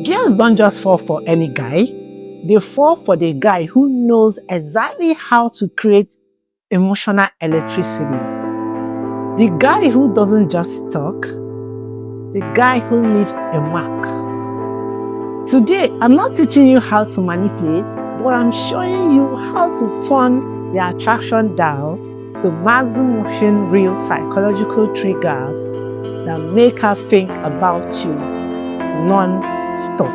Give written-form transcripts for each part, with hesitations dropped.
Girls don't just fall for any guy, they fall for the guy who knows exactly how to create emotional electricity. The guy who doesn't just talk, the guy who leaves a mark. Today, I'm not teaching you how to manipulate, but I'm showing you how to turn the attraction dial to maximum real psychological triggers that make her think about you non-stop.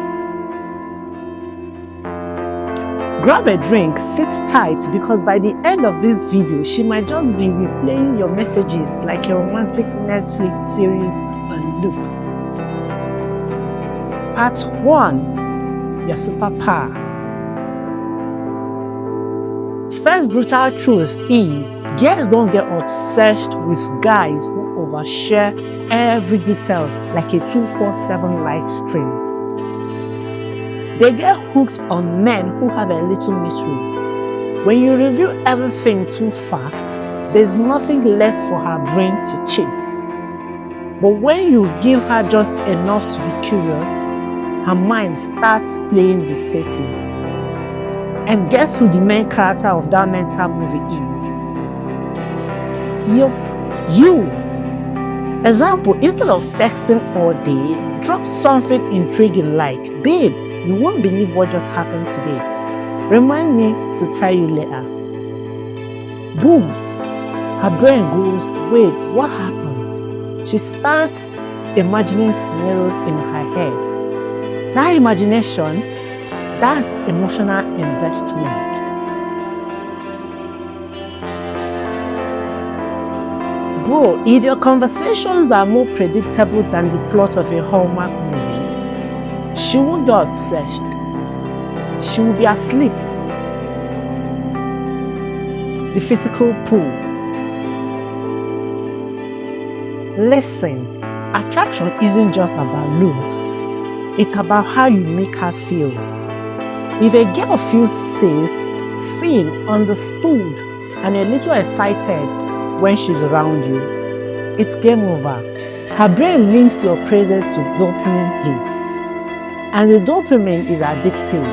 Grab a drink, sit tight, because by the end of this video, she might just be replaying your messages like a romantic Netflix series on loop. Part 1. Your superpower. First brutal truth is, girls don't get obsessed with guys who overshare every detail like a 247 live stream. They get hooked on men who have a little mystery. When you reveal everything too fast, there's nothing left for her brain to chase. But when you give her just enough to be curious, her mind starts playing detective. And guess who the main character of that mental movie is? Yup, you. Example, instead of texting all day, drop something intriguing like, babe, you won't believe what just happened today. Remind me to tell you later. Boom! Her brain goes, wait, what happened? She starts imagining scenarios in her head. That imagination, that's emotional investment. Bro, if your conversations are more predictable than the plot of a Hallmark movie, she won't get obsessed. She will be asleep. The physical pull. Listen, attraction isn't just about looks. It's about how you make her feel. If a girl feels safe, seen, understood, and a little excited when she's around you, it's game over. Her brain links your presence to dopamine hits, and the dopamine is addictive.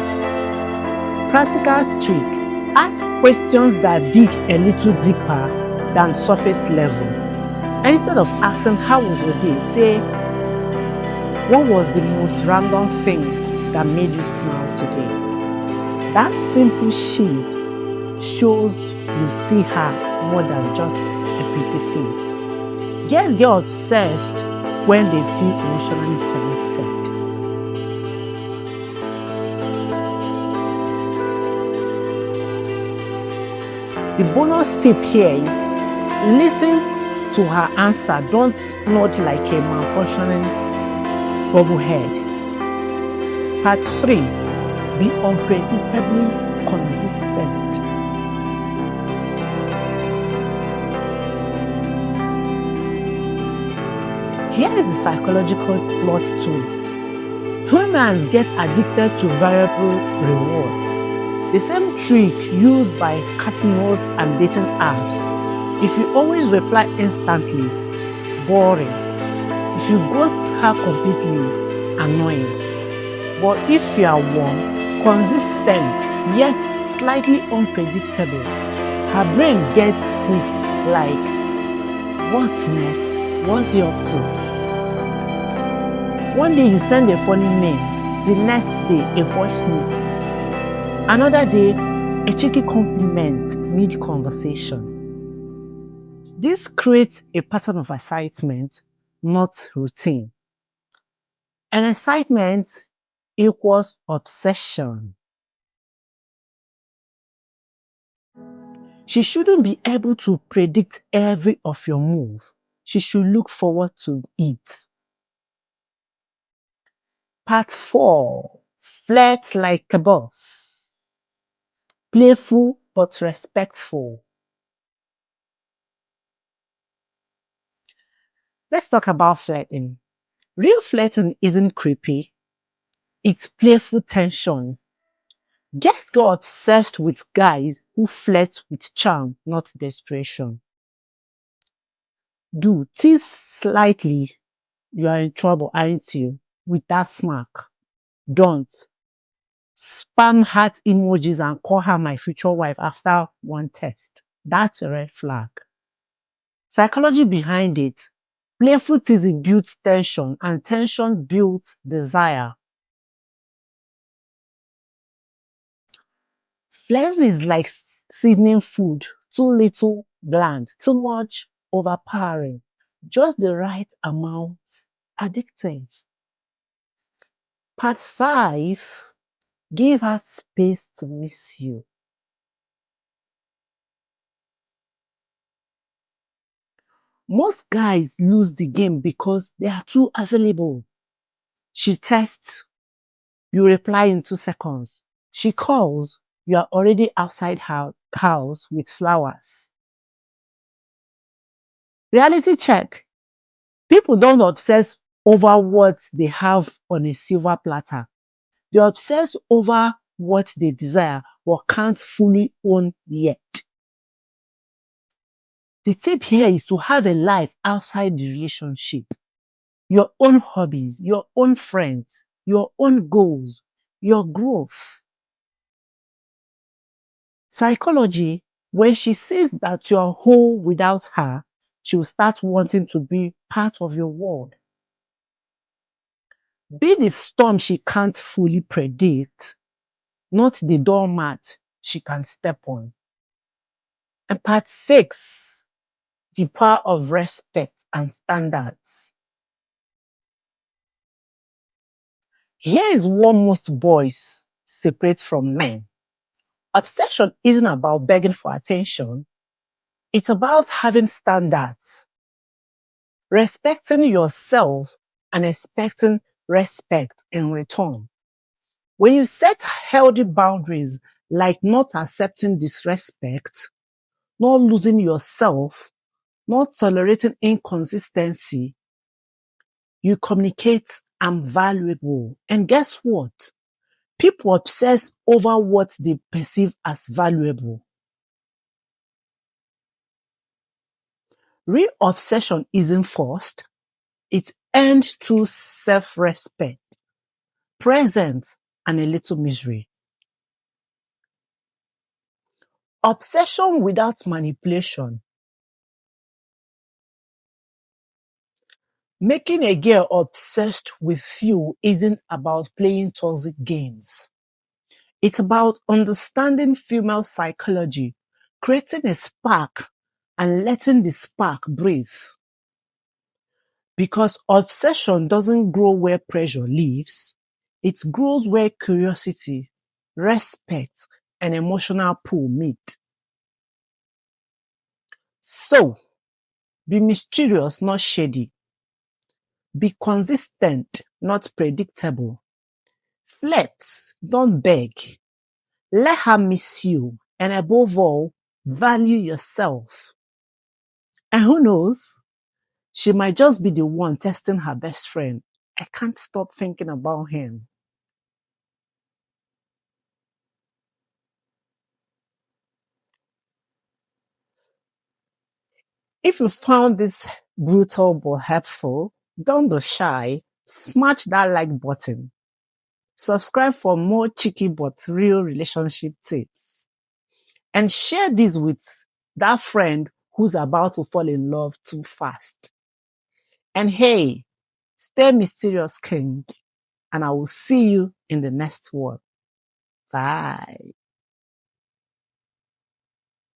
Practical trick: ask questions that dig a little deeper than surface level. And instead of asking, how was your day? Say, what was the most random thing that made you smile today? That simple shift shows you see her more than just a pretty face. Girls get obsessed when they feel emotionally connected. The bonus tip here is, listen to her answer. Don't nod like a malfunctioning bobblehead. Part 3. Be unpredictably consistent. Here is the psychological plot twist. Humans get addicted to variable rewards. The same trick used by casinos and dating apps. If you always reply instantly, boring. If you ghost her completely, annoying. But if you are warm, consistent, yet slightly unpredictable, her brain gets hooked like, what's next? What's he up to? One day you send a funny meme, the next day a voice note. Another day, a cheeky compliment mid-conversation. This creates a pattern of excitement, not routine. And excitement equals obsession. She shouldn't be able to predict every of your move. She should look forward to it. Part 4. Flirt like a boss. Playful but respectful. Let's talk about flirting. Real flirting isn't creepy. It's playful tension. Girls get obsessed with guys who flirt with charm, not desperation. Do tease slightly, you are in trouble, aren't you? With that smirk. Don't spam heart emojis and call her my future wife after one test. That's a red flag. Psychology behind it. Playful teasing builds tension and tension builds desire. Flirting is like seasoning food. Too little, bland. Too much, overpowering. Just the right amount, addictive. Part 5. Give her space to miss you. Most guys lose the game because they are too available. She texts, you reply in 2 seconds. She calls, you are already outside her house with flowers. Reality check. People don't obsess over what they have on a silver platter. They obsess over what they desire or can't fully own yet. The tip here is to have a life outside the relationship. Your own hobbies, your own friends, your own goals, your growth. Psychology, when she sees that you're whole without her, she'll start wanting to be part of your world. Be the storm she can't fully predict, not the doormat she can step on. And part 6, the power of respect and standards. Here is what most boys separate from men. Obsession isn't about begging for attention, it's about having standards, respecting yourself and expecting respect in return. When you set healthy boundaries, like not accepting disrespect, not losing yourself, not tolerating inconsistency, you communicate, I'm valuable. And guess what? People obsess over what they perceive as valuable. Real obsession isn't forced, it's earned through self-respect, presence, and a little misery. Obsession without manipulation. Making a girl obsessed with you isn't about playing toxic games. It's about understanding female psychology, creating a spark, and letting the spark breathe. Because obsession doesn't grow where pressure lives, it grows where curiosity, respect, and emotional pull meet. So, be mysterious, not shady. Be consistent, not predictable. Flirt, don't beg. Let her miss you, and above all, value yourself. And who knows? She might just be the one testing her best friend. I can't stop thinking about him. If you found this brutal but helpful, don't be shy. Smash that like button. Subscribe for more cheeky but real relationship tips. And share this with that friend who's about to fall in love too fast. And hey, stay mysterious, king. And I will see you in the next one. Bye.